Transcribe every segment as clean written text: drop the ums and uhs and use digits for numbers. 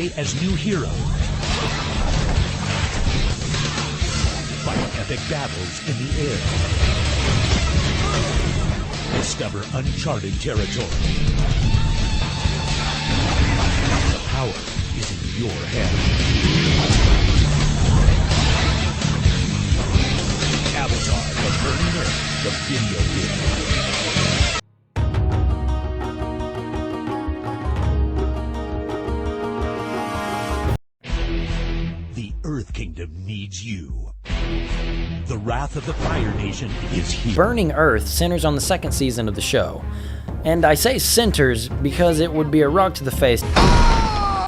play as new heroes, fight epic battles in the air, discover uncharted territory. The power is in your head. Avatar: The Burning Earth, the video game. The Earth Kingdom needs you. The Wrath of the Fire Nation is here. Burning Earth centers on the second season of the show. And I say centers because it would be a rock to the face to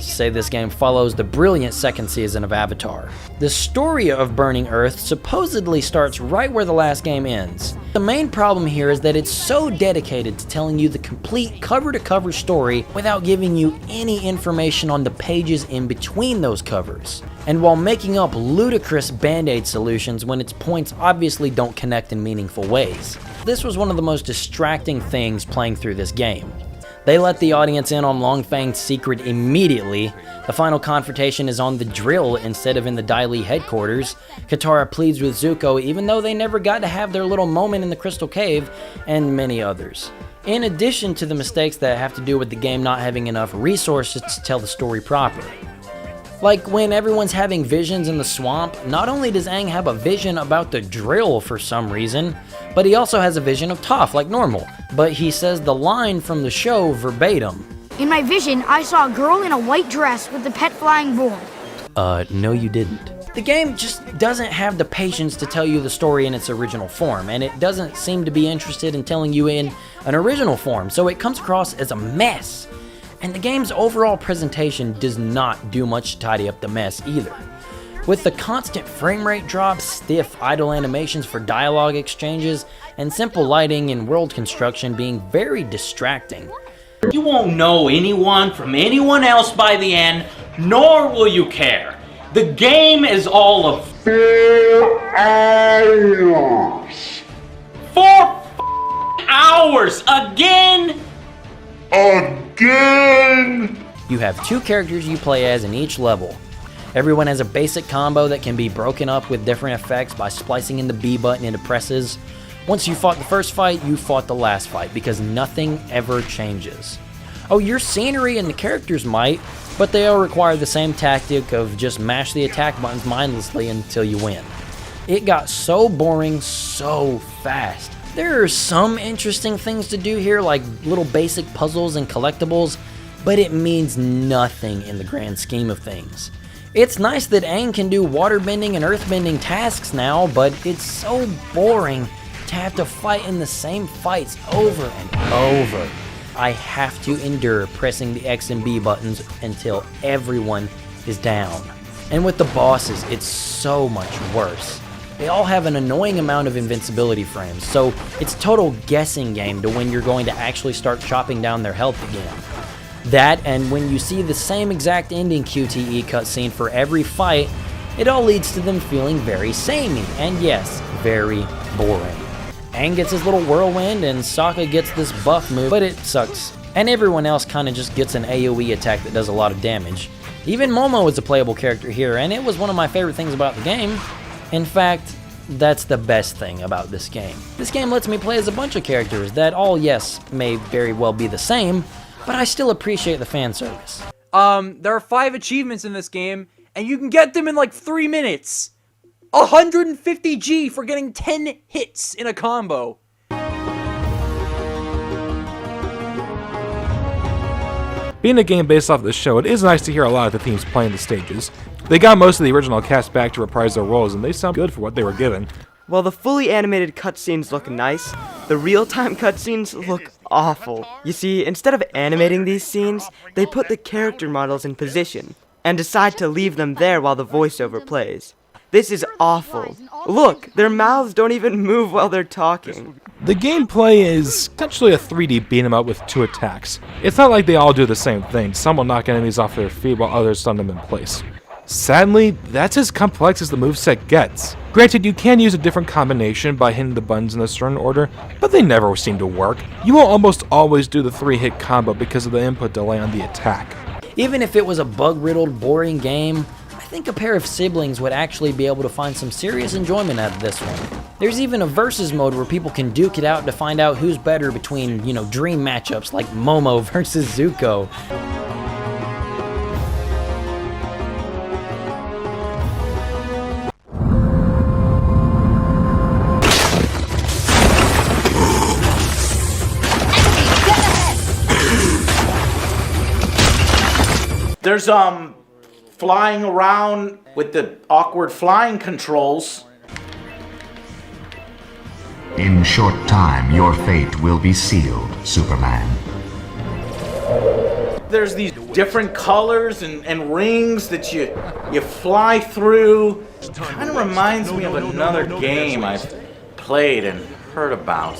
say this game follows the brilliant second season of Avatar. The story of Burning Earth supposedly starts right where the last game ends. The main problem here is that it's so dedicated to telling you the complete cover-to-cover story without giving you any information on the pages in between those covers. And while making up ludicrous band-aid solutions when its points obviously don't connect in meaningful ways. This was one of the most distracting things playing through this game. They let the audience in on Long Fang's secret immediately. The final confrontation is on the drill instead of in the Dai Li headquarters. Katara pleads with Zuko even though they never got to have their little moment in the Crystal Cave, and many others. In addition to the mistakes that have to do with the game not having enough resources to tell the story properly. Like when everyone's having visions in the swamp, not only does Aang have a vision about the drill for some reason, but he also has a vision of Toph like normal, but he says the line from the show verbatim. In my vision, I saw a girl in a white dress with the pet flying bull. No you didn't. The game just doesn't have the patience to tell you the story in its original form, and it doesn't seem to be interested in telling you in an original form, so it comes across as a mess. And the game's overall presentation does not do much to tidy up the mess either. With the constant frame rate drops, stiff idle animations for dialogue exchanges, and simple lighting and world construction being very distracting. You won't know anyone from anyone else by the end, nor will you care. The game is all of 4 hours. 4 hours again? You have 2 characters you play as in each level. Everyone has a basic combo that can be broken up with different effects by splicing in the B button into presses. Once you fought the first fight, you fought the last fight, because nothing ever changes. Oh, your scenery and the characters might, but they all require the same tactic of just mash the attack buttons mindlessly until you win. It got so boring so fast. There are some interesting things to do here, like little basic puzzles and collectibles, but it means nothing in the grand scheme of things. It's nice that Aang can do waterbending and earthbending tasks now, but it's so boring to have to fight in the same fights over and over. I have to endure pressing the X and B buttons until everyone is down. And with the bosses, it's so much worse. They all have an annoying amount of invincibility frames, so it's total guessing game to when you're going to actually start chopping down their health again. That, and when you see the same exact ending QTE cutscene for every fight, it all leads to them feeling very samey, and yes, very boring. Aang gets his little whirlwind, and Sokka gets this buff move, but it sucks. And everyone else kinda just gets an AoE attack that does a lot of damage. Even Momo is a playable character here, and it was one of my favorite things about the game. In fact, that's the best thing about this game. This game lets me play as a bunch of characters that all, yes, may very well be the same, but I still appreciate the fan service. There are 5 achievements in this game, and you can get them in like 3 minutes. 150G for getting 10 hits in a combo. Being a game based off of the show, it is nice to hear a lot of the themes playing the stages. They got most of the original cast back to reprise their roles, and they sound good for what they were given. While the fully animated cutscenes look nice, the real-time cutscenes look awful. You see, instead of animating these scenes, they put the character models in position, and decide to leave them there while the voiceover plays. This is awful. Look, their mouths don't even move while they're talking. The gameplay is essentially a 3D beat-em-up with 2 attacks. It's not like they all do the same thing. Some will knock enemies off their feet while others stun them in place. Sadly, that's as complex as the moveset gets. Granted, you can use a different combination by hitting the buttons in a certain order, but they never seem to work. You will almost always do the 3-hit combo because of the input delay on the attack. Even if it was a bug-riddled, boring game, I think a pair of siblings would actually be able to find some serious enjoyment out of this one. There's even a versus mode where people can duke it out to find out who's better between, dream matchups like Momo versus Zuko. There's flying around with the awkward flying controls. In short time, your fate will be sealed, Superman. There's these different colors and rings that you fly through. Kind of reminds me of another game I've played and heard about.